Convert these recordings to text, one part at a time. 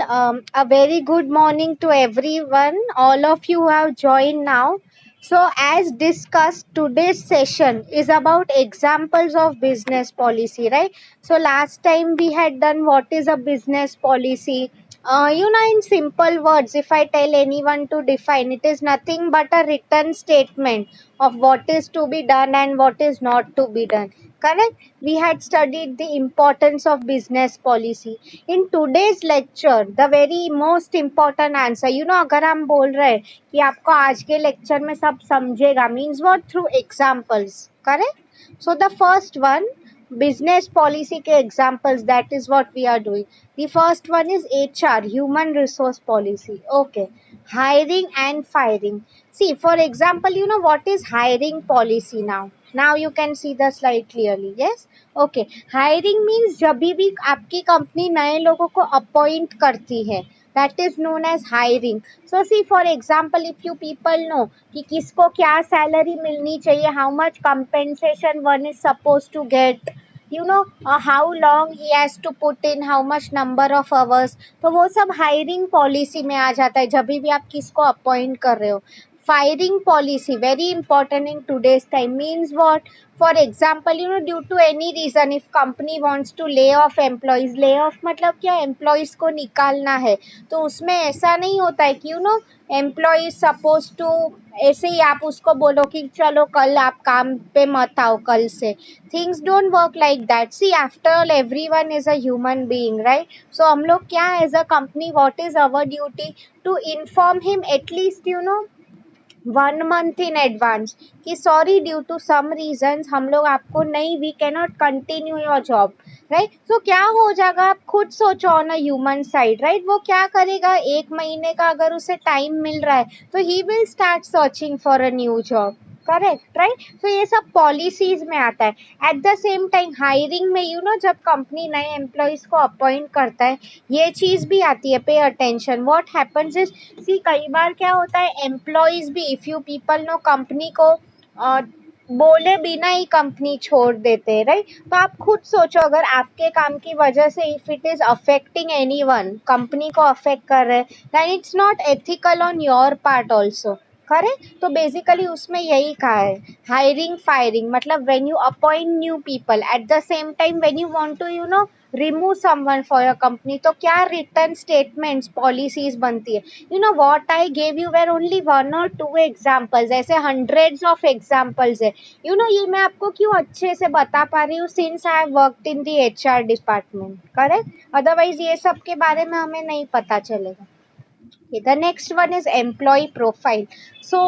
A very good morning to everyone. All of you have joined now. So, as discussed, today's session is about examples of business policy, right? So, last time we had done what is a business policy. In simple words, if I tell anyone to define, it is nothing but a written statement of what is to be done and what is not to be done. Correct? We had studied the importance of business policy. In today's lecture the very most important answer अगर हम बोल रहे हैं कि आपको आज के lecture में सब समझेगा means what through examples correct so the first one business policy के examples that is what we are doing. The first one is HR, human resource policy. Okay, hiring and firing. See, for example, what is hiring policy now? Now you can see the slide clearly. Yes. Okay. Hiring means जब भी आपकी company नए लोगों को appoint करती है that is known as hiring. So see, for example, if you people know कि किसको क्या सैलरी मिलनी चाहिए, how much compensation one is supposed to get, how long he has to put in, how much number of hours, तो वो सब hiring policy में आ जाता है जब भी आप किसको अपॉइंट कर रहे हो. Firing policy very important in today's time means what? For example, due to any reason if company wants to lay off employees, lay off मतलब क्या, employees को निकालना है, तो उसमें ऐसा नहीं होता है कि एम्प्लॉय सपोज टू ऐसे ही आप उसको बोलो कि चलो कल आप काम पे मत आओ कल से. Things don't work like that. See, after all everyone is a human being, right? So हम लोग क्या, as a company what is our duty? To inform him at least 1 month in advance कि sorry due to some reasons हम लोग आपको नहीं, we can not continue your job, right? So क्या हो जाएगा, आप खुद सोचो on a human side, right? वो क्या करेगा, 1 महीने का अगर उसे टाइम मिल रहा है तो he will start searching for a new job. Correct, right? तो ये सब पॉलिसीज में आता है. Eight the same time hiring में जब कंपनी नए एम्प्लॉयज को अपॉइंट करता है, ये चीज भी आती है. Pay attention, what happens is, see कई बार क्या होता है, एम्प्लॉयज भी, if you people know, company को बोले बिना ही कंपनी छोड़ देते हैं, राइट? तो आप खुद सोचो, अगर आपके काम की वजह से if it is affecting anyone, company को अफेक्ट कर रहे हैं, then it's not ethical on your part also. Correct? तो बेसिकली उसमें यही कहा है. हायरिंग फायरिंग मतलब when you appoint new people, at the same time when you want to remove someone for your company, तो क्या रिटर्न स्टेटमेंट्स पॉलिसीज बनती है. What I gave you were only 1 or 2 examples, ऐसे hundreds of examples है. ये मैं आपको क्यों अच्छे से बता पा रही हूँ, since I have worked in the HR department. Correct? Otherwise ये सब के बारे में हमें नहीं पता चलेगा. Okay, the next one is employee profile. So,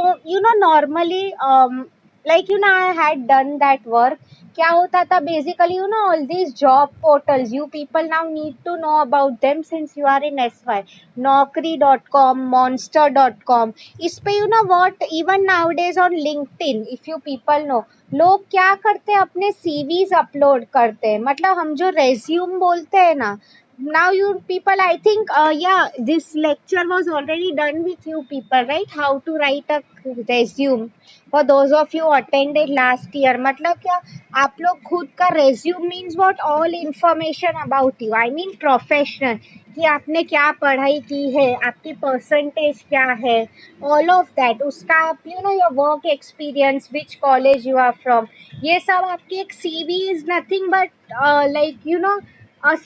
normally, I had done that work. क्या होता था basically, all these job portals, you people now need to know about them since you are in SY. Naukri.com, Monster.com. इस पे what, even nowadays on LinkedIn, if you people know, लोग क्या करते हैं, अपने CVs अपलोड करते हैं. मतलब हम जो resume बोलते हैं ना, now you people, I think yeah, this lecture was already done with you people, right? How to write a resume. For those of you attended last year, मतलब क्या, आप लोग खुद का resume means what? All information about you, I mean professional, कि आपने क्या पढ़ाई की है, आपकी परसेंटेज क्या है, all of that, उसका आप your work experience, which college you are from, ये सब आपकी एक CV is nothing but a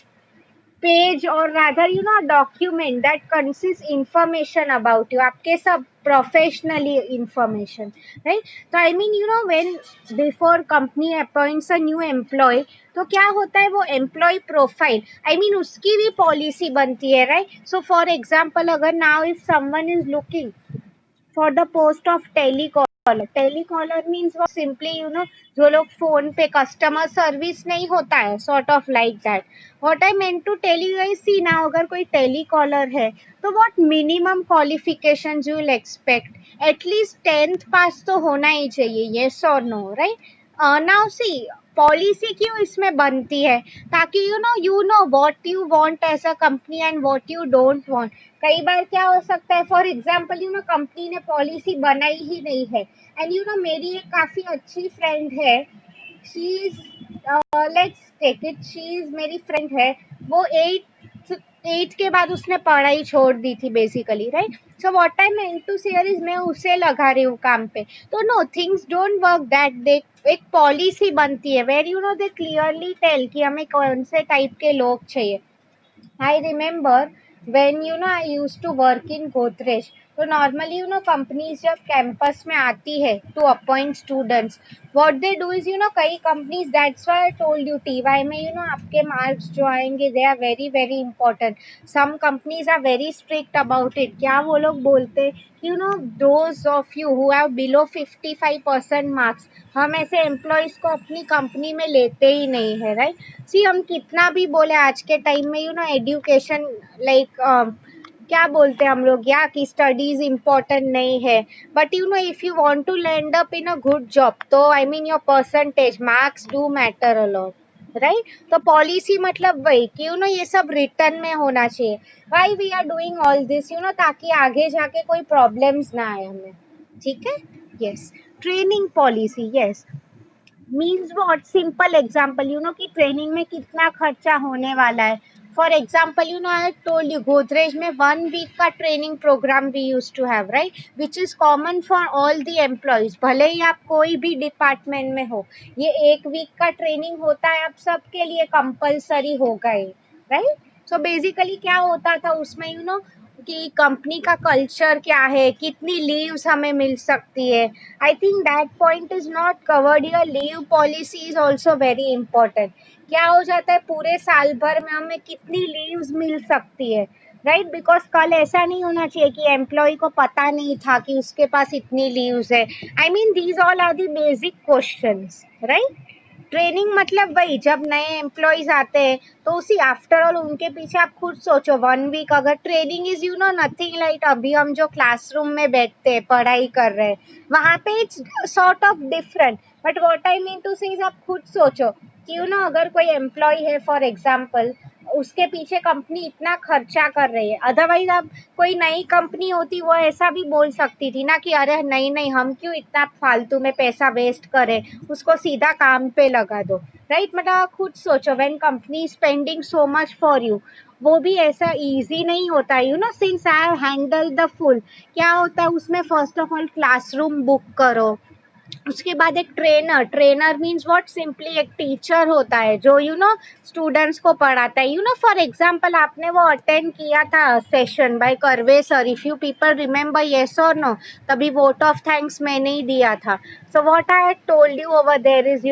page, or rather a document that consists information about you, आपके सब professionally information, right? तो I mean when before company appoints a new employee, तो क्या होता है, वो employee profile, I mean उसकी भी policy बनती है, right? So for example, अगर now if someone is looking for the post of telecaller. Telecaller means what? Simply जो लोग फोन पे कस्टमर सर्विस नहीं होता है, sort of like that. What I meant to tell you is, see now, अगर कोई telecaller है तो what minimum qualifications you will expect? At least 10th pass तो होना ही चाहिए, yes or no, right? Now see, policy क्यों इसमें बनती है, ताकि what you want as a company and what you don't want. कई बार क्या हो सकता है, फॉर एग्जाम्पल कंपनी ने पॉलिसी बनाई ही नहीं है, एंड मेरी एक काफी अच्छी फ्रेंड है, she is, let's take it, she is मेरी फ्रेंड है, वो 8th 8th के बाद उसने पढ़ाई छोड़ दी थी basically, right? So what I mean to say is मैं उसे लगा रही हूँ काम पे, तो no things don't work that. They एक पॉलिसी बनती है where you know they clearly tell कि हमें कौन से टाइप के लोग चाहिए। I remember when I used to work in Godrej. तो नॉर्मली कंपनीज जब कैंपस में आती है to appoint students, what they do is कई companies, that's why I told you TY में आपके मार्क्स जो आएंगे they are very very important. Some companies are very strict about it. क्या वो लोग बोलते, those of you who have below 55% marks, हम ऐसे एम्प्लॉयज को अपनी कंपनी में लेते ही नहीं है, राइट? सी हम कितना भी बोले आज के टाइम में एजुकेशन लाइक क्या बोलते हैं हम लोग या कि स्टडीज इम्पोर्टेंट नहीं है, but if you want to land up in a good job तो I mean your percentage marks do matter a lot, right? तो पॉलिसी मतलब वही कि ये सब रिटर्न में होना चाहिए। Why we are doing all this ताकि आगे जाके कोई प्रॉब्लम्स ना आए हमें, ठीक है? Yes, training policy, yes. Means what, simple example कि ट्रेनिंग में कितना खर्चा होने वाला है। For example I told you Godrej में 1 वीक का training program we use to have, right, which is common for all the employees, भले ही आप कोई भी डिपार्टमेंट में हो। ये 1 वीक का ट्रेनिंग होता है, आप सबके लिए कंपल्सरी होगा ही, राइट? सो बेसिकली क्या होता था उसमें कि कंपनी का कल्चर क्या है, कितनी लीव्स हमें मिल सकती है। I think that point is not covered here. Leave policy is also very important. क्या हो जाता है पूरे साल भर में हमें कितनी लीव्स मिल सकती है, राइट? बिकॉज कल ऐसा नहीं होना चाहिए कि एम्प्लॉय को पता नहीं था कि उसके पास इतनी लीव्स है। I mean these all are the basic questions, right? Training मतलब वही जब नए एम्प्लॉयज आते हैं तो उसी आफ्टर ऑल उनके पीछे आप खुद सोचो 1 वीक अगर ट्रेनिंग इज नथिंग लाइक अभी हम जो क्लासरूम में बैठते हैं पढ़ाई कर रहे हैं वहां पे it's sort of different, but what I mean to say आप खुद सोचो कि अगर कोई एम्प्लॉय है फॉर एग्जाम्पल, उसके पीछे कंपनी इतना खर्चा कर रही है, अदरवाइज आप कोई नई कंपनी होती वो ऐसा भी बोल सकती थी ना कि अरे नहीं नहीं हम क्यों इतना फालतू में पैसा वेस्ट करें, उसको सीधा काम पे लगा दो, राइट? मतलब आप खुद सोचो when company spending so much for you, वो भी ऐसा इजी नहीं होता since I handle the full. क्या होता है उसमें, first of all classroom book करो, उसके बाद एक trainer, trainer means what, simply एक टीचर होता है जो स्टूडेंट्स को पढ़ाता है। फॉर एग्जांपल आपने वो अटेंड किया था session by Karve sir, if you people remember, yes और नो? तभी वोट ऑफ थैंक्स मैंने ही दिया था। So what I told you over there is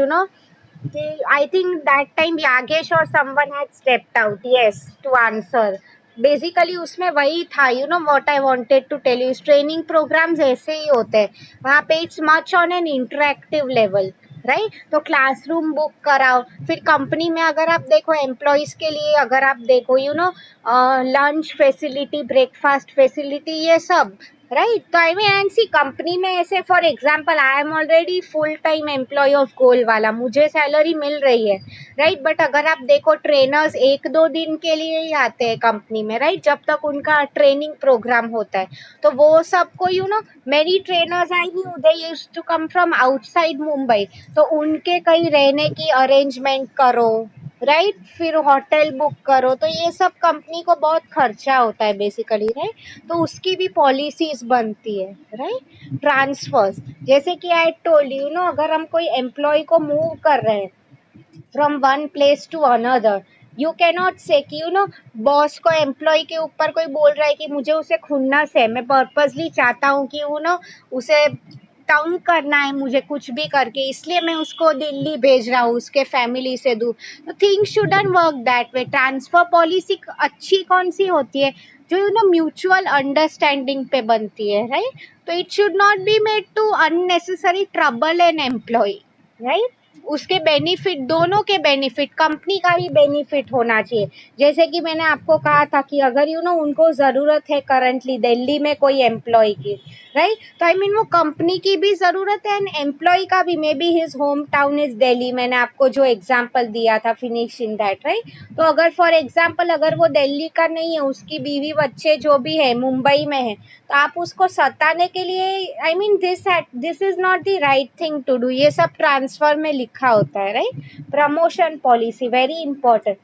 I think that time Yagesh or someone had stepped out, yes, to answer. Basically उसमें वही था, what I wanted to tell you, training programs ऐसे ही होते हैं, वहाँ पे it's much on an interactive level, right? तो क्लासरूम बुक कराओ, फिर कंपनी में अगर आप देखो एम्प्लॉयज के लिए अगर आप देखो लंच फैसिलिटी, ब्रेकफास्ट फैसिलिटी, ये सब, राइट? तो I mean and see company में ऐसे for example I am already full time employee of गोल वाला, मुझे सैलरी मिल रही है, राइट? बट अगर आप देखो ट्रेनर्स 1-2 दिन के लिए ही आते हैं कंपनी में, राइट, जब तक उनका ट्रेनिंग प्रोग्राम होता है। तो वो सबको many trainers I knew they used to come from outside Mumbai, तो उनके कहीं रहने की अरेंजमेंट करो, राइट? फिर होटल बुक करो, तो ये सब कंपनी को बहुत खर्चा होता है बेसिकली, राइट? तो उसकी भी पॉलिसीज बनती है, राइट? ट्रांसफर्स, जैसे कि आई टोल्ड यू अगर हम कोई एम्प्लॉय को मूव कर रहे हैं from one place to another, you cannot say कि बॉस को एम्प्लॉय के ऊपर कोई बोल रहा है कि मुझे उसे खुन्नस है, मैं पर्पसली चाहता हूँ कि उसे तंग करना है मुझे कुछ भी करके, इसलिए मैं उसको दिल्ली भेज रहा हूँ उसके फैमिली से दूर। तो things shouldn't work that way. Transfer policy अच्छी कौन सी होती है, जो म्यूचुअल अंडरस्टैंडिंग पे बनती है, राइट? तो it should not be made to unnecessary trouble an employee, right? उसके बेनिफिट, दोनों के बेनिफिट, कंपनी का भी बेनिफिट होना चाहिए। जैसे कि मैंने आपको कहा था कि अगर उनको जरूरत है करंटली दिल्ली में कोई एम्प्लॉय की, राइट, तो आई मीन वो कंपनी की भी जरूरत है एंड एम्प्लॉय का भी, may be his home town is Delhi, मैंने आपको जो एग्जांपल दिया था फिनिश इन दैट, राइट? तो अगर फॉर एग्जांपल अगर वो दिल्ली का नहीं है, उसकी बीवी बच्चे जो भी है मुंबई में है, तो आप उसको सताने के लिए, I mean this is not the right thing to do. ये सब ट्रांसफर में लिखा होता है, right? Promotion policy very important.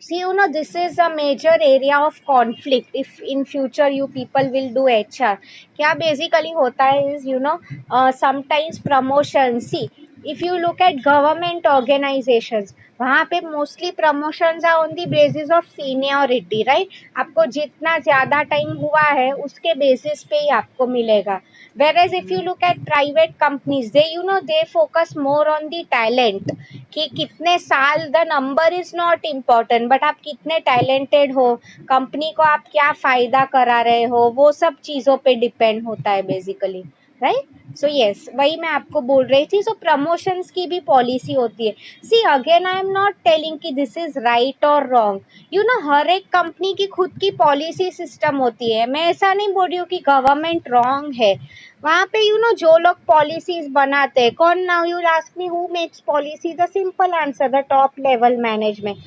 See, this is a major area of conflict if in future you people will do HR. क्या basically होता है is, sometimes promotion. See, if you look at government organizations, वहाँ पे mostly promotions are on the basis of seniority, right? आपको जितना ज़्यादा time हुआ है उसके basis पे ही आपको मिलेगा. Whereas if you look at private companies, they focus more on the talent. कि कितने साल, the number is not important but आप कितने टैलेंटेड हो, कंपनी को आप क्या फायदा करा रहे हो, वो सब चीजों पे डिपेंड होता है बेसिकली, राइट. सो यस, वही मैं आपको बोल रही थी. सो प्रमोशंस की भी पॉलिसी होती है. See again, I am not telling कि दिस इज राइट और रॉन्ग. हर एक कंपनी की खुद की पॉलिसी सिस्टम होती है. मैं ऐसा नहीं बोल रही हूँ कि गवर्नमेंट रॉन्ग है. वहाँ पे जो लोग पॉलिसीज बनाते हैं, कौन, now you ask me who makes policy, the simple answer, the top level management.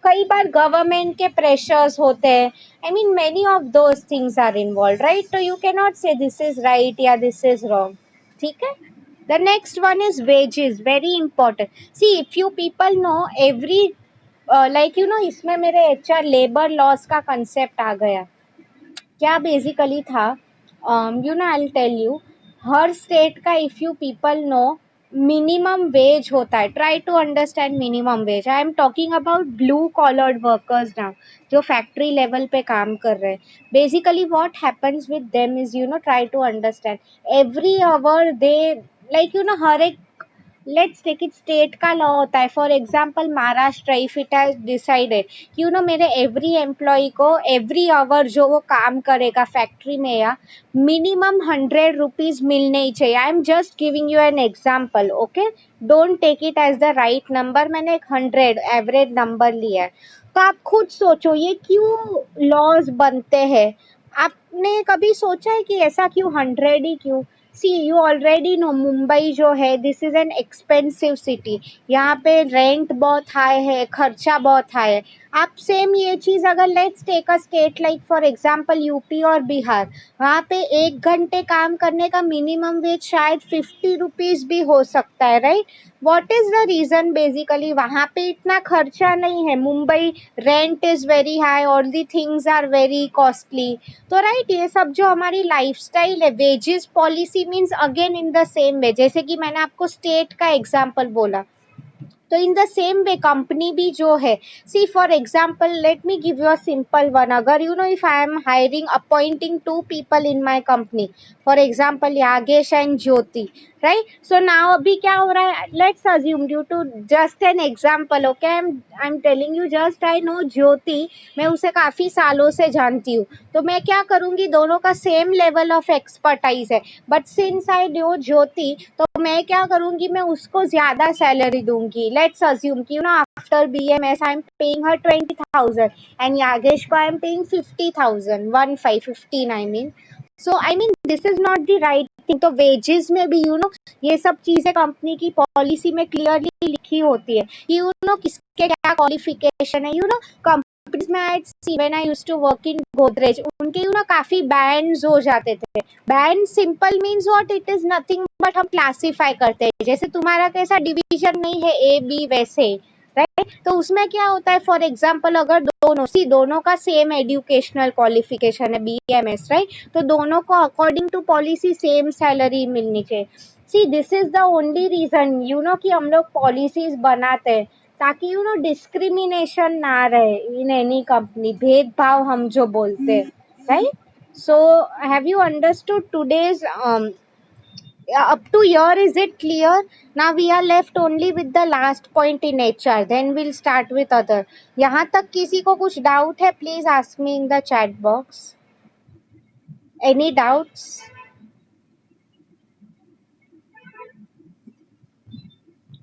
कई बार गवर्नमेंट के प्रेशर्स होते हैं. I mean many of those things are involve, right. तो you can not say this is right या this is wrong. ठीक है. The next one is wages, very important. See if you people know every, like इसमें मेरे HR labour laws का concept आ गया. क्या basically था, आई टेल यू, हर स्टेट का, if you people know, minimum wage होता है. Try to understand minimum wage. I am talking about blue collared workers now, जो फैक्ट्री लेवल पे काम कर रहे हैं. Basically what happens with them is, try to understand every hour they, like हर एक, लेट्स टेक इट, स्टेट का law होता है. For example Maharashtra, if it has decided कि मेरे एवरी एम्प्लॉय को एवरी आवर जो वो काम करेगा फैक्ट्री में, या मिनिमम 100 रुपीज मिलने ही चाहिए. I am just giving you an example, okay. Don't take it as the right number. मैंने एक 100 एवरेज नंबर लिया है. तो आप खुद सोचो ये क्यों लॉज बनते हैं. आपने कभी सोचा है कि ऐसा क्यों, 100 ही क्यों. सी यू ऑलरेडी नो, मुंबई जो है, this is an expensive city. यहाँ पे रेंट बहुत हाई है, खर्चा बहुत हाई है. आप सेम ये चीज अगर, let's take a state like for example UP और बिहार, वहाँ पे 1 घंटे काम करने का मिनिमम वेज शायद 50 रुपीज भी हो सकता है, right. What is the reason, basically वहाँ पे इतना खर्चा नहीं है. Mumbai rent is very high, all the things are very costly. तो राइट, ये सब जो हमारी लाइफस्टाइल है, wages policy means again in the same way, जैसे कि मैंने आपको स्टेट का एग्जांपल बोला, तो in the same way company भी जो है. See for example, let me give you a simple one. अगर if I am hiring, appointing 2 people in my company, for example Yagesh and Jyoti, right. So now अभी क्या हो रहा है, let's assume, due to just an example, okay, I am telling you, just I know Jyoti, मैं उसे काफी सालों से जानती हूँ. तो मैं क्या करूंगी, दोनों का सेम लेवल ऑफ एक्सपर्टाइज है, but since I know Jyoti, तो मैं क्या करूंगी, मैं उसको ज्यादा सैलरी दूंगी. लेट्स अज्यूम कि after BMS I am paying her 20,000 and Yagesh को I am paying 50,000, 15 I mean. So I mean this is not the right thing. तो वेजेस में भी ये सब चीजें कंपनी की पॉलिसी में क्लियरली लिखी होती है कि किसके क्या क्वालिफिकेशन है. कंपनीज में I see, when I used to work in Godrej, उनके काफी बैंड्स हो जाते थे. Band simple means what, it is nothing but हम क्लासीफाई करते हैं. जैसे तुम्हारा कैसा डिवीजन नहीं है A B वैसे, राइट. तो उसमें क्या होता है, फॉर एग्जाम्पल अगर दोनों का सेम एजुकेशनल क्वालिफिकेशन है, BMS, राइट, तो दोनों को according to policy same salary मिलनी चाहिए. See this is the only reason कि हम लोग पॉलिसीज बनाते हैं, ताकि डिस्क्रिमिनेशन ना रहे इन एनी कंपनी, भेदभाव हम जो बोलते हैं, right. So, have you understood today's up to here? Is it clear? Now we are left only with the last point in HR. Then we'll start with other. यहाँ तक किसी को कुछ doubt है? Please ask me in the chat box. Any doubts?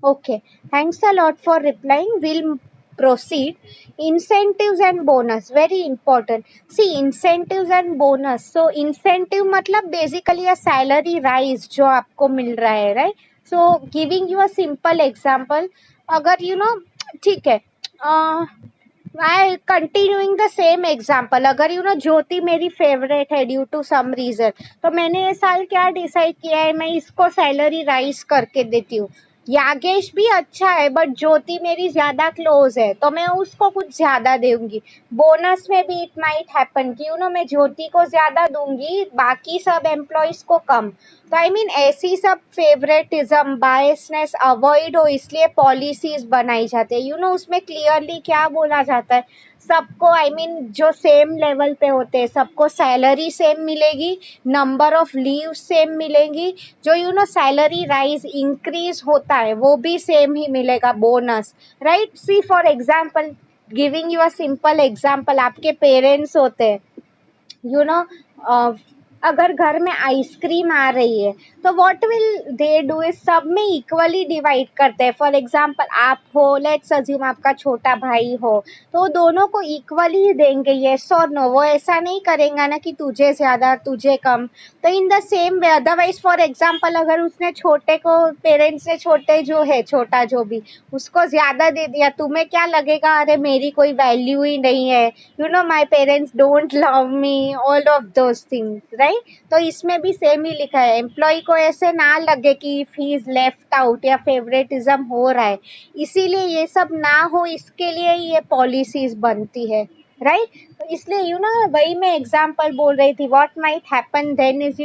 Okay. Thanks a lot for replying. We'll proceed. Incentives and bonus, very important. See, incentives and bonus. So incentive मतलब basically a salary rise जो आपको मिल रहा है, right? So giving you a simple example, अगर ठीक है, I continuing the same example, अगर ज्योति मेरी फेवरेट है ड्यू टू सम रीजन, तो मैंने ये साल क्या डिसाइड किया है, मैं इसको सैलरी राइज करके देती हूँ. यागेश भी अच्छा है बट ज्योति मेरी ज्यादा क्लोज है तो मैं उसको कुछ ज्यादा दूंगी। बोनस में भी इट माइट हैपन कि मैं ज्योति को ज्यादा दूंगी, बाकी सब एम्प्लॉयज को कम। तो आई मीन ऐसी सब फेवरेटिज्म बायसनेस अवॉइड हो इसलिए पॉलिसीज बनाई जाती है। उसमें क्लियरली क्या बोला जाता है, सबको आई मीन जो सेम लेवल पे होते हैं सबको सैलरी सेम मिलेगी, नंबर ऑफ लीव सेम मिलेंगी, जो सैलरी राइज इंक्रीज होता है वो भी सेम ही मिलेगा, bonus, right. See for example, giving you a simple example, आपके पेरेंट्स होते हैं, यू नो अगर घर में आइसक्रीम आ रही है तो what will they do is सब में इक्वली डिवाइड करते हैं। फॉर एग्जांपल आप हो, लेट्स अज्यूम आपका छोटा भाई हो, तो दोनों को इक्वली ही देंगे, यस और नो। वो ऐसा नहीं करेगा ना कि तुझे ज्यादा तुझे कम। तो in the same way otherwise for example अगर उसने छोटे को, पेरेंट्स ने छोटे जो है छोटा जो भी उसको ज्यादा दे दिया, तुम्हें क्या लगेगा, अरे मेरी कोई वैल्यू ही नहीं है, my parents don't love me, all of those things, right? तो इसमें भी सेम ही लिखा है, एम्प्लॉय को ऐसे ना लगे कि ही इज लेफ्ट आउट या फेवरेटिज्म हो रहा है, इसीलिए ये सब ना हो इसके लिए ये पॉलिसीज बनती है, राइट। तो इसलिए वही मैं एग्जांपल बोल रही थी, what might happen then is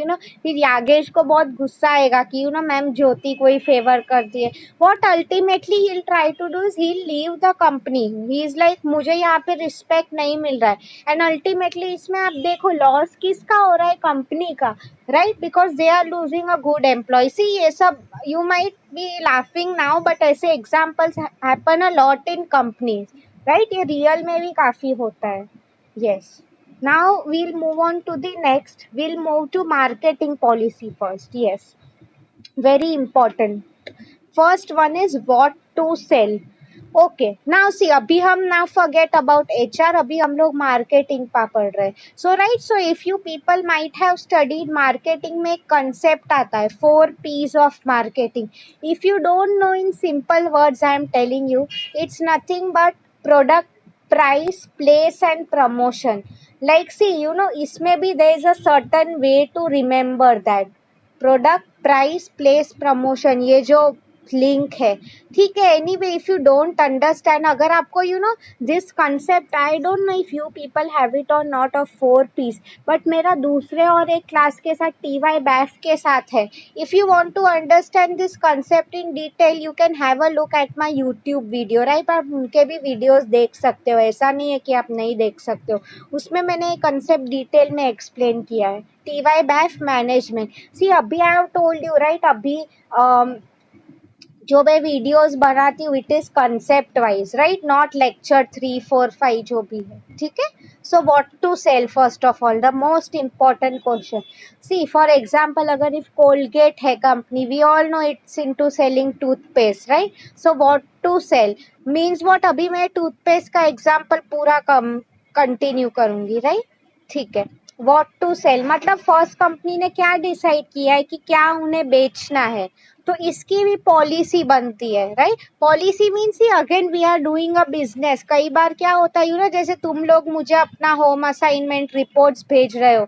फिर यागेश को बहुत गुस्सा आएगा कि मैम ज्योति को ही फेवर करती है। what ultimately he'll try to do is he'll leave the company, he is like मुझे यहाँ पे रिस्पेक्ट नहीं मिल रहा है, एंड अल्टीमेटली इसमें आप देखो लॉस किसका हो रहा है, कंपनी का, right, because they are losing a good employee. See ये सब you might be laughing now but ऐसे examples happen a lot in companies, right, ये रियल में भी काफी होता है। Yes, now we'll move on to the next, we'll move to marketing policy first. Yes, very important. First one is what to sell. Okay, now see अभी हम ना forget about HR, अभी हम लोग मार्केटिंग पा पढ़ रहे हैं। So right, so if you people might have studied marketing में एक कंसेप्ट आता है 4 P's of marketing. If you don't know, in simple words I am telling you, it's nothing but product, price, place and promotion. Like see इसमें भी there is a certain way to remember that, product, price, place, promotion, ये जो link है, ठीक है। Anyway if you don't understand, अगर आपको this concept, I don't know if you people have it और नॉट ऑफ 4 P's, बट मेरा दूसरे और एक क्लास के साथ TY बैफ के साथ है। If you want to understand this concept in detail you can have a look at my YouTube video, right. आप उनके भी वीडियोस देख सकते हो, ऐसा नहीं है कि आप नहीं देख सकते हो, उसमें मैंने कंसेप्ट डिटेल में एक्सप्लेन किया है, TY बैफ मैनेजमेंट। सी अभी I have told you, right, अभी जो मैं वीडियोस बनाती हूँ it is concept wise, right, not lecture 3 4 5 जो भी है, ठीक है। So what to sell, first of all the most important question. See for example अगर इफ कोलगेट है company, we all know it's into selling toothpaste, right. So what to sell means what, अभी मैं toothpaste का example पूरा continue करूंगी, right, ठीक है। What to cell मतलब फर्स्ट कंपनी ने क्या डिसाइड किया है कि क्या उन्हें बेचना है, तो इसकी भी पॉलिसी बनती है, right. Policy means again we are doing a business. कई बार क्या होता है जैसे तुम लोग मुझे अपना होम असाइनमेंट रिपोर्ट्स भेज रहे हो,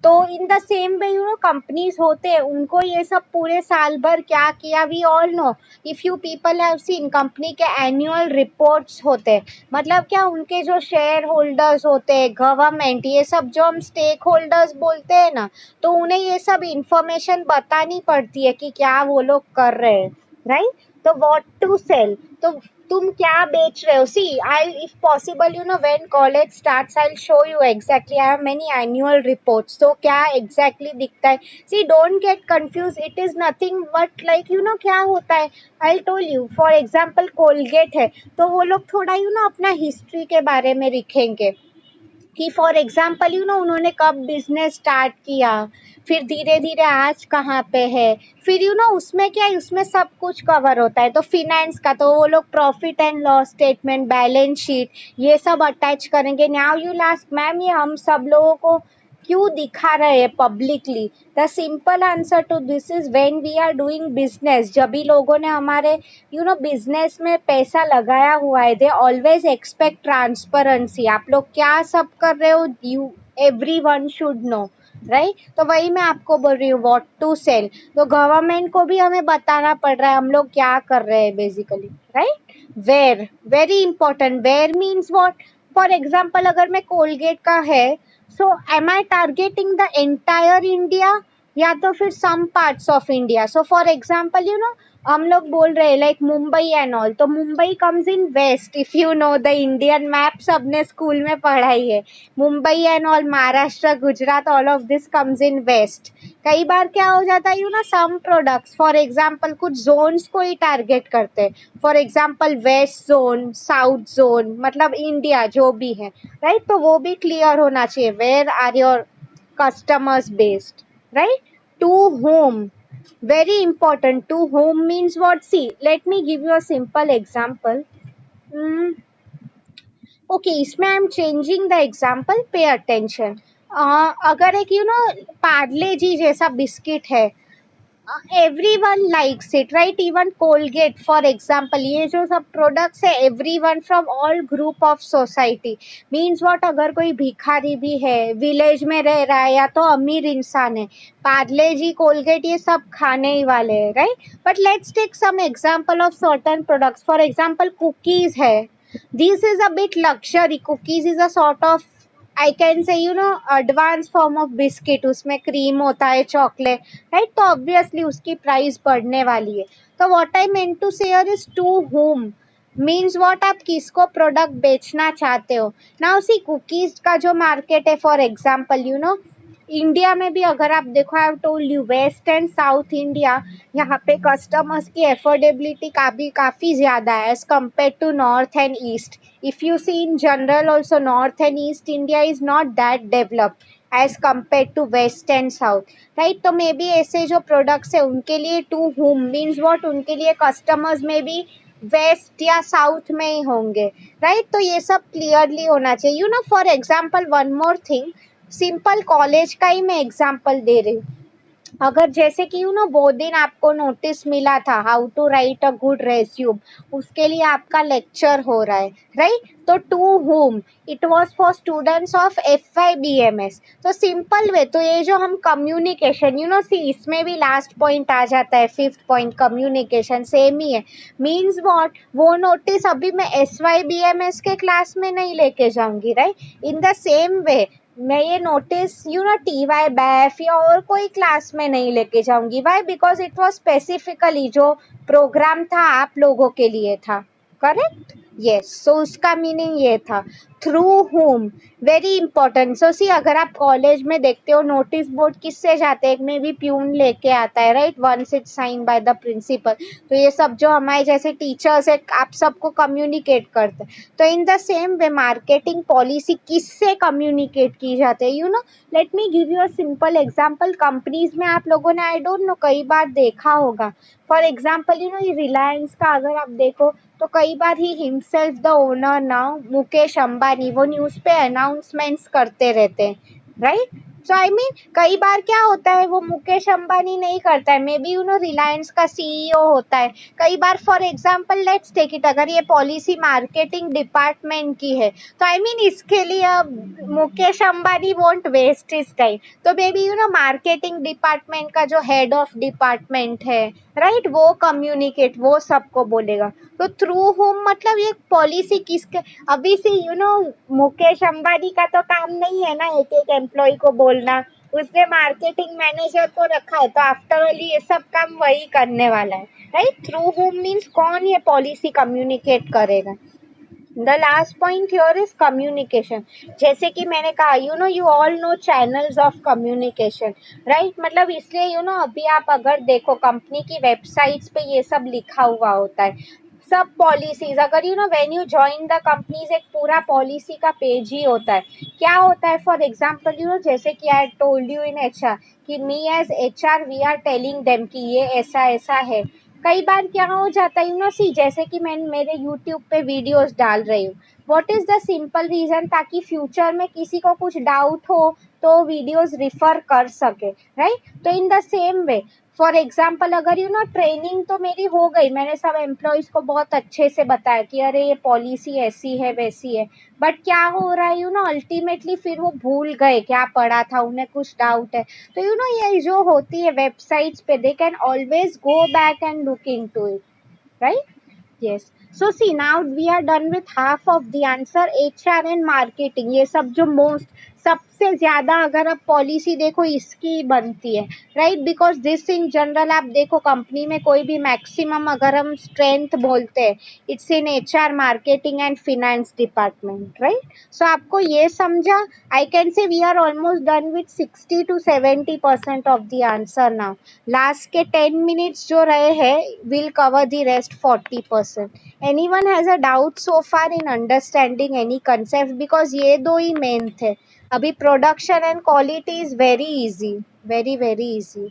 तो in the same way companies होते हैं, उनको ये सब पूरे साल भर क्या किया, we all know. If you people have seen, company के एनुअल रिपोर्ट्स होते हैं, मतलब क्या, उनके जो शेयर होल्डर्स होते हैं, गवर्नमेंट, ये सब जो हम स्टेक होल्डर्स बोलते हैं ना, तो उन्हें ये सब इंफॉर्मेशन बतानी पड़ती है कि क्या वो लोग कर रहे हैं, राइट। तो व्हाट टू सेल, तो तुम क्या बेच रहे हो। See I, if possible when college starts I will show you exactly, I have many annual reports, तो क्या एग्जैक्टली दिखता है। See don't get confuse, it is nothing but like क्या होता है, I told you for example Colgate है, तो वो लोग थोड़ा अपना हिस्ट्री के बारे में लिखेंगे कि फॉर एग्जाम्पल उन्होंने कब बिजनेस स्टार्ट किया, फिर धीरे धीरे आज कहाँ पे है, फिर उसमें क्या है, उसमें सब कुछ कवर होता है। तो फिनेंस का तो वो लोग profit and loss statement, balance sheet, ये सब अटैच करेंगे। नाउ यू लास्ट, मैम ये हम सब लोगों को क्यों दिखा रहे हैं publicly, the simple answer to this is when we are doing business, जब भी लोगों ने हमारे बिजनेस में पैसा लगाया हुआ है, दे ऑलवेज एक्सपेक्ट ट्रांसपेरेंसी, आप लोग क्या सब कर रहे हो, you everyone should know, right. तो वही मैं आपको बोल रही हूँ, व्हाट टू सेल। तो गवर्नमेंट को भी हमें बताना पड़ रहा है हम लोग क्या कर रहे हैं basically, right. Where, very important. Where means what. For example अगर मैं कोलगेट का है, so am I targeting the entire India या तो फिर some parts of India. So for example हम लोग बोल रहे हैं लाइक मुंबई एंड ऑल, तो Mumbai comes in west. If you know the Indian map, सबने स्कूल में पढ़ाई है। Mumbai and all, Maharashtra, Gujarat, all of this comes in west. कई बार क्या हो जाता है सम प्रोडक्ट्स फॉर एग्जांपल कुछ जोन्स को ही टारगेट करते हैं। For example west zone, south zone, मतलब इंडिया जो भी है, राइट। तो वो भी क्लियर होना चाहिए, where are your customers based, right? To whom, very important. To whom means what? See, let me give you a simple example. Hmm, okay, इसमें I am changing the example, pay attention. अगर एक Parle G जैसा biscuit है, every one likes it, right. Even Colgate for example, ये जो सब products है, every one from all group of society. Means what, अगर कोई भिखारी भी है, विलेज में रह रहा है या तो अमीर इंसान है, पार्ले जी, कोलगेट, ये सब खाने ही वाले हैं, right. But let's take some example of certain products. For example cookies है, this is a bit luxury. Cookies is a sort of, I can say advance form of biscuit, उसमें क्रीम होता है, चॉकलेट, राइट। तो obviously उसकी price बढ़ने वाली है। तो what I meant to say here is to whom. Means what, आप किसको प्रोडक्ट बेचना चाहते हो। नाउ सी, कुकीज का जो मार्केट है, फॉर एग्जांपल इंडिया में भी अगर आप देखो, I have told you, west and south India, यहाँ पे कस्टमर्स की एफोर्डेबिलिटी काफी ज्यादा है as compare to north and east. if you see in general also, north and east India is not that developed as compared to west and south, right। तो may be ऐसे जो products है उनके लिए to whom means what, उनके लिए customers में भी वेस्ट या साउथ में ही होंगे, राइट। तो ये सब क्लियरली होना चाहिए। For example one more thing, simple college का ही मैं एग्जाम्पल दे रही हूँ। अगर जैसे कि वो दिन आपको नोटिस मिला था, how to write a good resume, उसके लिए आपका लेक्चर हो रहा है, राइट। तो to whom, it was for students of FYBMS। तो सिंपल वे, तो ये जो हम कम्युनिकेशन, सी, इसमें भी लास्ट पॉइंट आ जाता है, फिफ्थ पॉइंट, कम्युनिकेशन सेम ही है। मीन्स व्हाट, वो नोटिस अभी मैं SYBMS के क्लास में नहीं लेके जाऊंगी, राइट। इन द सेम वे मैं ये नोटिस TY बैफ या और कोई क्लास में नहीं लेके जाऊंगी। Why? Because it was specifically जो प्रोग्राम था आप लोगों के लिए था, करेक्ट। यस, सो उसका मीनिंग ये था, थ्रू whom, वेरी इंपॉर्टेंट। सो सी, अगर आप कॉलेज में देखते हो नोटिस बोर्ड किससे जाते हैं, एक में भी प्यून लेके आता है, right, once it sign by the principal. तो ये सब जो हमारे जैसे टीचर्स है, आप सबको कम्युनिकेट करते हैं। तो in the same way marketing policy किससे कम्युनिकेट की जाती है, late me give you a simple example. Companies में आप लोगों ने, आई डोंट नो, कई बार देखा होगा। फॉर एग्जांपल ये रिलायंस का अगर आप देखो, तो कई बार ही himself the owner now, Mukesh Ambani, वो न्यूज पे अनाउंसमेंट्स करते रहते हैं, राइट। सो आई मीन, कई बार क्या होता है, वो मुकेश अंबानी नहीं करता है, मे बी रिलायंस का CEO होता है। कई बार for example let's take it, अगर ये पॉलिसी मार्केटिंग डिपार्टमेंट की है, तो आई मीन इसके लिए अब Mukesh Ambani won't waste his time. तो मे बी मार्केटिंग डिपार्टमेंट का जो हेड ऑफ डिपार्टमेंट है, राइट, वो कम्युनिकेट, वो सबको बोलेगा। तो थ्रू होम मतलब ये पॉलिसी किसके, अभी से मुकेश अंबानी का तो काम नहीं है ना एक एक एम्प्लॉय को बोलना, उसने मार्केटिंग मैनेजर को रखा है, तो आफ्टर ऑल ये सब काम वही करने वाला है, राइट। थ्रू होम मीन्स कौन ये पॉलिसी कम्युनिकेट करेगा। The last point here is communication. जैसे कि मैंने कहा, you all know channels of communication, right. मतलब इसलिए अभी आप अगर देखो कंपनी की वेबसाइट्स पे ये सब लिखा हुआ होता है, सब पॉलिसीज। अगर when you join the companies, एक पूरा पॉलिसी का पेज ही होता है। क्या होता है, फॉर एग्जाम्पल जैसे कि I told you in HR, कि me as HR we are telling them कि ये ऐसा ऐसा है। कई बार क्या हो जाता है सी, जैसे कि मैं मेरे YouTube पे वीडियोस डाल रही हूँ, what is the simple reason, ताकि फ्यूचर में किसी को कुछ डाउट हो तो वीडियोस रिफर कर सके, राइट। तो in the same way for example अगर ट्रेनिंग तो मेरी हो गई, मैंने सब एम्प्लॉयज को बहुत अच्छे से बताया कि अरे ये पॉलिसी ऐसी है वैसी है, बट क्या हो रहा है अल्टीमेटली फिर वो भूल गए क्या पढ़ा था, उन्हें कुछ डाउट है, तो ये जो होती है वेबसाइट्स पे, they can always go back and look into it, right. Yes. So see, now we are done with half of the answer. HR and marketing, ये सब जो most सबसे ज्यादा अगर आप पॉलिसी देखो इसकी बनती है, right. Because this in general आप देखो कंपनी में कोई भी मैक्सिमम अगर हम स्ट्रेंथ बोलते हैं, it's in HR, marketing and finance department, right. So आपको ये समझा, I can say we are almost done with 60 to 70% of the answer now. Last के 10 minutes जो रहे हैं, will cover the rest 40%। Anyone has a doubt so far in understanding any concept, because ये दो ही मेन थे। अभी production and quality is very easy, very very easy.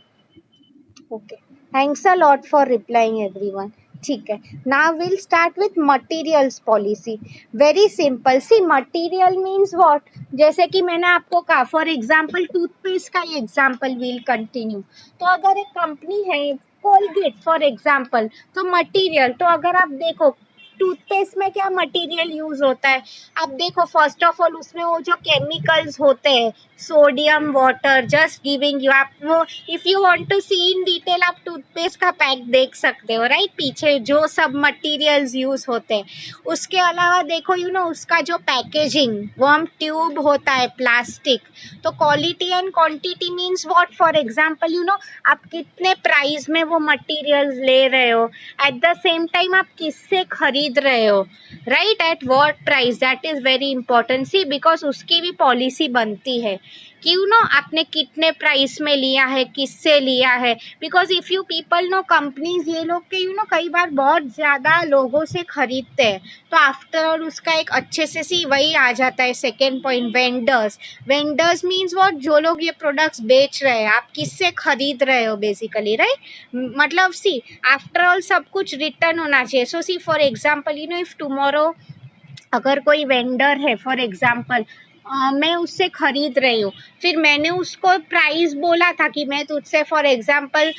Okay, thanks a lot for replying everyone. ठीक है, now will start with materials policy. Very simple, see material means what, जैसे कि मैंने आपको कहा फॉर एग्जांपल टूथपेस्ट का ही example will continue. तो अगर एक कंपनी है कोलगेट फॉर एग्जांपल, तो मटेरियल, तो अगर आप देखो टूथपेस्ट में क्या मटेरियल यूज होता है, आप देखो फर्स्ट ऑफ ऑल उसमें वो जो केमिकल्स होते हैं, sodium water, just giving you, आप वो if you want to see in detail आप टूथपेस्ट का पैक देख सकते हो, राइट। पीछे जो सब मटेरियल्स यूज होते हैं, उसके अलावा देखो उसका जो पैकेजिंग, वो हम ट्यूब होता है प्लास्टिक। तो quality and quantity means what, for example आप कितने प्राइस में वो मटेरियल्स ले रहे हो, एट द सेम टाइम आप किससे खरीद रहे हो, right, at what price, that is very important. See because उसकी भी पॉलिसी बनती है कि आपने कितने प्राइस में लिया है, किससे लिया है, because if you people no companies ये लोग के कई बार बहुत ज्यादा लोगों से खरीदते हैं, तो आफ्टर ऑल उसका एक अच्छे से सी वही आ जाता है second point, vendors. Vendors means what, जो लोग ये प्रोडक्ट्स बेच रहे हैं, आप किससे खरीद रहे हो बेसिकली, राइट। मतलब सी आफ्टर ऑल सब कुछ रिटर्न होना चाहिए। सो see for example if tomorrow अगर कोई वेंडर है फॉर एग्जाम्पल, मैं उससे खरीद रही हूँ, फिर मैंने उसको प्राइस बोला था कि मैं तुझसे for example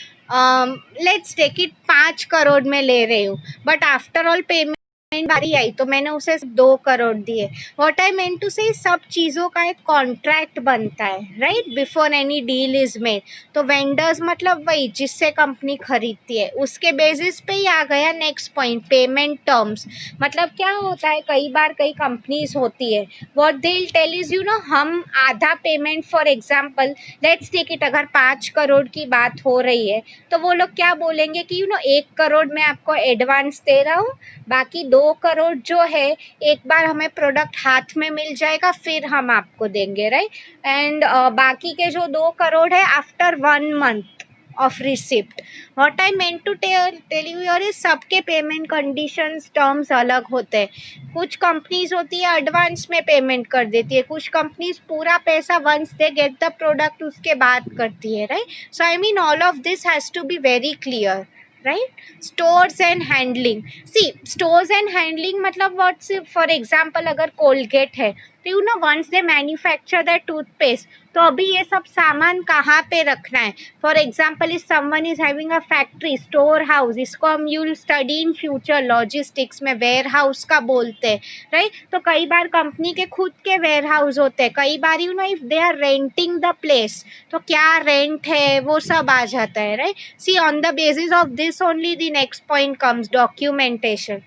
let's take it 5 crore में ले रही हूँ, बट आफ्टर ऑल पेमेंट बारी आई तो मैंने उसे 2 करोड़ दिए। व्हाट आई मेंट टू से, सब चीजों का एक कॉन्ट्रैक्ट बनता है, right, before any deal is made. तो वेंडर्स मतलब वही जिससे कंपनी खरीदती है, उसके बेसिस पे ही आ गया नेक्स्ट पॉइंट, पेमेंट टर्म्स। मतलब क्या होता है, कई बार कई कंपनीज होती है, what they will tell is हम आधा payment, for example let's take it, अगर 5 करोड़ की बात हो रही है, तो वो लोग क्या बोलेंगे कि 1 करोड़ मैं आपको एडवांस दे रहा हूँ, बाकी 2 करोड़ जो है एक बार हमें प्रोडक्ट हाथ में मिल जाएगा फिर हम आपको देंगे, राइट। एंड बाकी के जो 2 करोड़ है after 1 month of receipt. What I meant to tell you यार, सबके पेमेंट कंडीशंस टर्म्स अलग होते हैं। कुछ कंपनीज होती है एडवांस में पेमेंट कर देती है, कुछ कंपनीज पूरा पैसा once they get the product उसके बाद करती है, right. So I mean all of this has to be very clear, right? Stores and handling, see stores and handling मतलब what, for example अगर कोलगेट है तो once they manufacture that toothpaste, तो अभी ये सब सामान कहाँ पे रखना है, for example if someone is having a factory, store house, इसको हम you'll study in future logistics में वेयर हाउस का बोलते हैं, राइट। तो कई बार कंपनी के खुद के वेयर हाउस होते हैं, कई बार if they are renting the place, तो क्या रेंट है वो सब आ जाता है, right. See on the basis of this only the next point comes, documentation,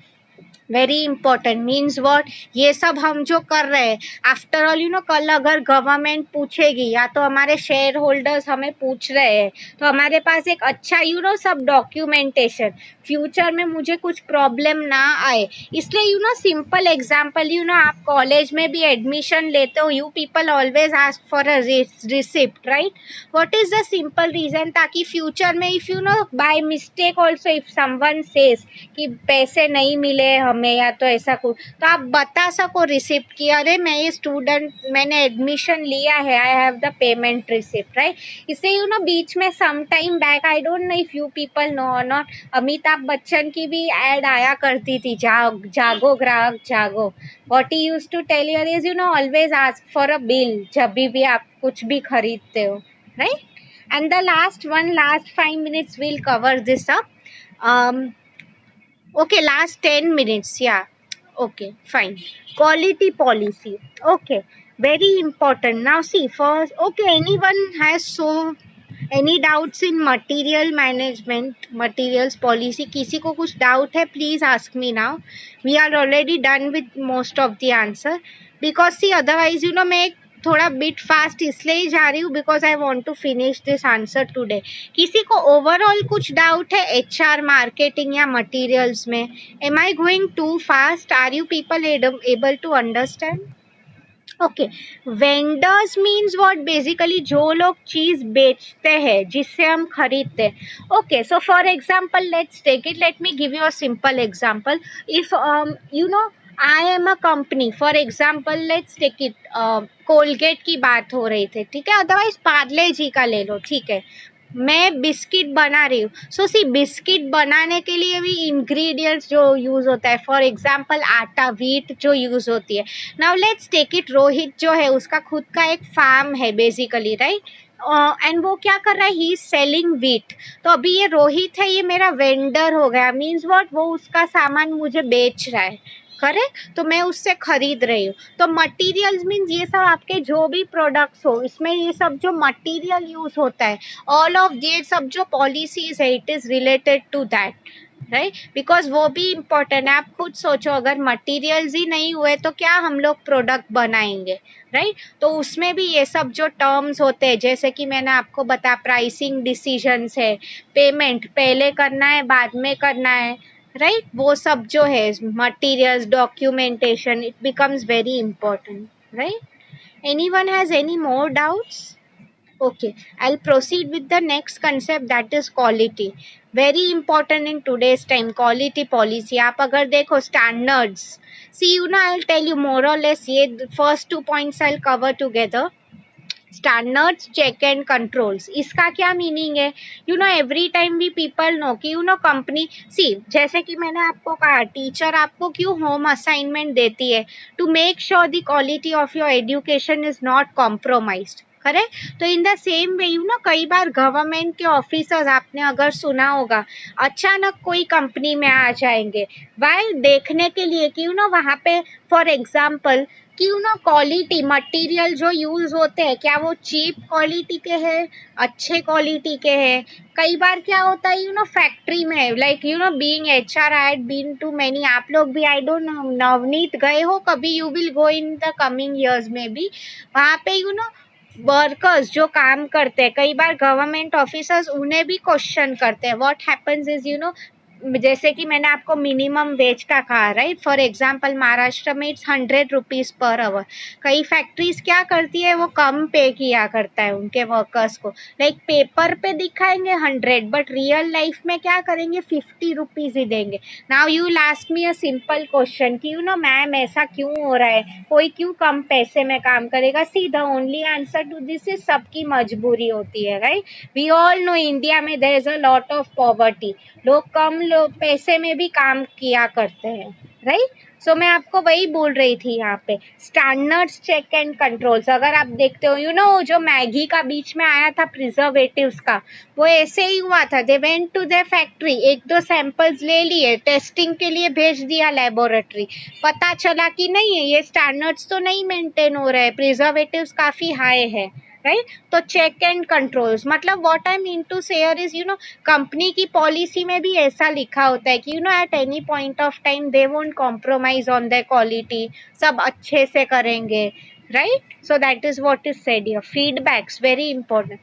very important. Means what, ये सब हम जो कर रहे हैं, आफ्टर ऑल कल अगर गवर्नमेंट पूछेगी या तो हमारे शेयर होल्डर्स हमें पूछ रहे हैं, तो हमारे पास एक अच्छा सब डॉक्यूमेंटेशन, फ्यूचर में मुझे कुछ प्रॉब्लम ना आए। इसलिए सिंपल एग्जाम्पल, आप कॉलेज में भी एडमिशन लेते हो, you people always ask for a receipt, right. What is the simple reason, ताकि फ्यूचर में if by mistake also if someone says कि पैसे नहीं मिले हमें है या तो ऐसा कुछ, तो आप बता सको रिसिप्ट कि अरे मैं ये स्टूडेंट, मैंने एडमिशन लिया है, I have the payment receipt, right. इससे बीच में some time back, I don't know if you people know or not, Amitabh Bachchan की भी एड आया करती थी, जागो ग्राहक जागो। What he used to tell here is always ask for a bill जब भी आप कुछ भी खरीदते हो, right. And the last 5 minutes we'll cover this up. um okay, last 10 minutes, yeah. Okay, fine. Quality policy, okay, very important. Now see, first, okay, anyone has any doubts in material management, materials policy, किसी को कुछ doubt है, please ask me now. We are already done with most of the answer, because see otherwise मैं थोड़ा bit fast इसलिए ही जा रही हूँ because I want to finish this answer today. किसी को ओवरऑल कुछ डाउट है एचआर, मार्केटिंग या मटेरियल्स में? Am I going to fast? Are you people able to understand? Okay, vendors means what? Basically जो लोग चीज बेचते हैं, जिससे हम खरीदते हैं. Okay, so for example let's take it, let me give you a simple example. If I am a company, for example let's take it, Colgate की बात हो रही थी, ठीक है, अदरवाइज पार्ले जी का ले लो, ठीक है. मैं बिस्किट बना रही हूँ, सो सी बिस्किट बनाने के लिए भी इंग्रेडिएंट्स जो यूज होता है, फॉर एग्जाम्पल आटा, व्हीट जो यूज होती है. Now let's take it, Rohit जो है उसका खुद का एक फार्म है बेसिकली, राइट. एंड वो क्या कर रहा है, ही इज सेलिंग व्हीट. तो अभी ये रोहित है, ये मेरा वेंडर हो गया, मीन्स व्हाट, वो उसका सामान मुझे बेच रहा है, करेक्ट. तो मैं उससे खरीद रही हूँ. तो मटेरियल्स मीन्स ये सब आपके जो भी प्रोडक्ट्स हो, इसमें ये सब जो मटेरियल यूज होता है, ऑल ऑफ ये सब जो पॉलिसीज है, it is related to that, right. Because वो भी इम्पोर्टेंट है. आप खुद सोचो, अगर मटेरियल्स ही नहीं हुए तो क्या हम लोग प्रोडक्ट बनाएंगे, राइट. तो उसमें भी ये सब जो टर्म्स होते हैं, जैसे कि मैंने आपको बताया, प्राइसिंग डिसीजंस है, पेमेंट पहले करना है बाद में करना है, राइट. वो सब जो है materials, documentation, it becomes very important, right. Anyone has any more doubts? Okay, I'll proceed with the next concept, that is quality. Very important in today's time, quality policy. आप अगर देखो standards, see I'll tell you more or less, ये first 2 points I'll cover together. Standards, check and controls, इसका क्या meaning है? Every time we people know कि company, see जैसे कि मैंने आपको कहा, टीचर आपको क्यों होम असाइनमेंट देती है? To make sure the quality of your education is not compromised, correct. तो इन द सेम वे कई बार गवर्नमेंट के ऑफिसर्स, आपने अगर सुना होगा, अचानक कोई कंपनी में आ जाएंगे, वाइल देखने के लिए कि वहाँ पे फॉर एग्जाम्पल कि क्वालिटी मटेरियल जो यूज होते हैं, क्या वो चीप क्वालिटी के हैं, अच्छे क्वालिटी के हैं. कई बार क्या होता है फैक्ट्री में, like being HR, I had been to many, आप लोग भी, आई डोंट नो, नवनीत गए हो कभी, you will go in the coming years में भी. वहाँ पे वर्कर्स जो काम करते हैं, कई बार गवर्नमेंट ऑफिसर्स उन्हें भी क्वेश्चन करते हैं. व्हाट हैपेंस इज जैसे कि मैंने आपको मिनिमम वेज का कहा, राइट. फॉर एग्जाम्पल महाराष्ट्र में इट्स 100 रुपीज पर आवर. कई फैक्ट्रीज क्या करती है, वो कम पे किया करता है उनके वर्कर्स को, लाइक पेपर पे दिखाएंगे 100, बट रियल लाइफ में क्या करेंगे, 50 रुपीज ही देंगे. Now you will ask me a simple question कि मैम ऐसा क्यों हो रहा है, कोई क्यों कम पैसे में काम करेगा? See the only answer to this is, सबकी मजबूरी होती है, right. We all know India में there is a lot of poverty, लोग कम पैसे में भी काम किया करते हैं, राइट. सो मैं आपको वही बोल रही थी यहाँ पे, स्टैंडर्ड्स, चेक एंड कंट्रोल्स. अगर आप देखते हो जो मैगी का बीच में आया था प्रिजर्वेटिव्स का, वो ऐसे ही हुआ था. They went to the factory, 1-2 samples ले लिए, टेस्टिंग के लिए भेज दिया लेबोरेटरी, पता चला कि नहीं है, ये स्टैंडर्ड्स तो नहीं मेंटेन हो रहे, प्रिजर्वेटिव्स काफी हाई है, राइट. तो चेक एंड कंट्रोल्स मतलब what I mean to say is company की पॉलिसी में भी ऐसा लिखा होता है कि at any point of time they won't compromise on the quality, सब अच्छे से करेंगे, right. So that is what is said here. Feedbacks very important.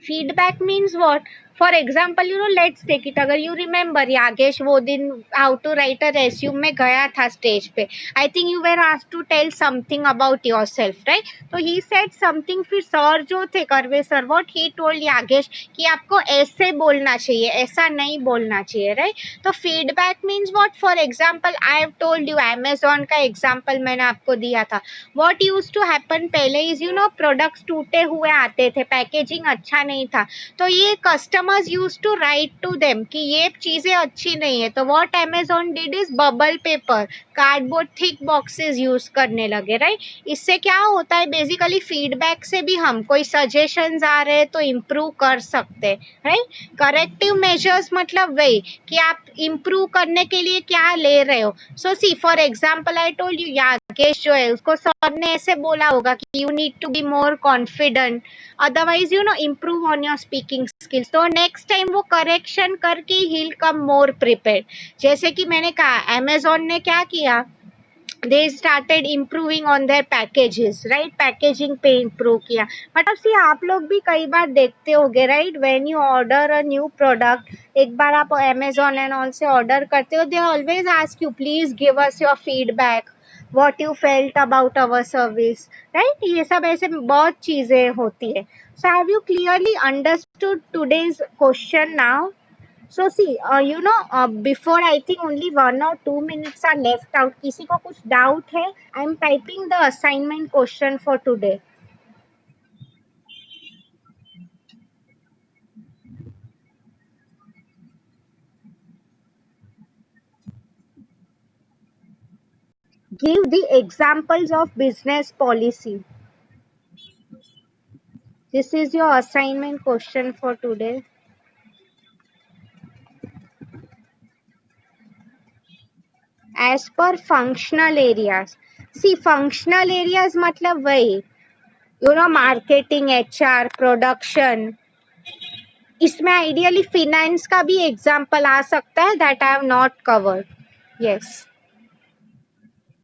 Feedback means what? For example let's take it, अगर यू रिमेम्बर यागेश वो दिन how to write a resume में गया था स्टेज पे, I think you were asked to tell something about yourself, right? तो he said something, फिर sir जो थे Karve sir, what he told Yagesh कि आपको ऐसे बोलना चाहिए, ऐसा नहीं बोलना चाहिए, राइट? तो feedback means what, for example I have told you Amazon का एग्जाम्पल मैंने आपको दिया था। व्हाट यूज टू हैपन पहले इज प्रोडक्ट्स टूटे हुए आते थे, पैकेजिंग अच्छा नहीं था, तो ये customers use to write to them कि ये चीजें अच्छी नहीं है, तो what Amazon did is bubble paper, cardboard thick boxes use करने लगे, राइट? इससे क्या होता है, बेसिकली फीडबैक से भी हम कोई सजेशंस आ रहे हैं तो इम्प्रूव कर सकते हैं, राइट? करेक्टिव मेजर्स मतलब वही कि आप इम्प्रूव करने के लिए क्या ले रहे हो। So see for example I told you Yagesh जो है उसको सर ने ऐसे बोला होगा कि you need to be more confident, otherwise improve on your speaking skills, तो नेक्स्ट टाइम वो करेक्शन करके ही कम मोर प्रिपेयर्ड। जैसे कि मैंने कहा अमेजोन ने क्या किया, they started improving on their packages, right? Packaging पे improve किया। मतलब सी आप लोग भी कई बार देखते होगे, right? when you order a new product, एक बार आप Amazon and all से ऑर्डर करते हो, they always ask you please give us your feedback, what you felt about our service, right? ये सब ऐसे बहुत चीजें होती है। so have you clearly understood today's question now? So see, before I think only 1 or 2 minutes are left out. किसी को कुछ doubt है? I'm typing the assignment question for today. Give the examples of business policy. This is your assignment question for today. As per functional areas. See, functional areas मतलब वही, marketing, HR, production. इसमें ideally finance का भी example आ सकता है, that I have not covered. Yes.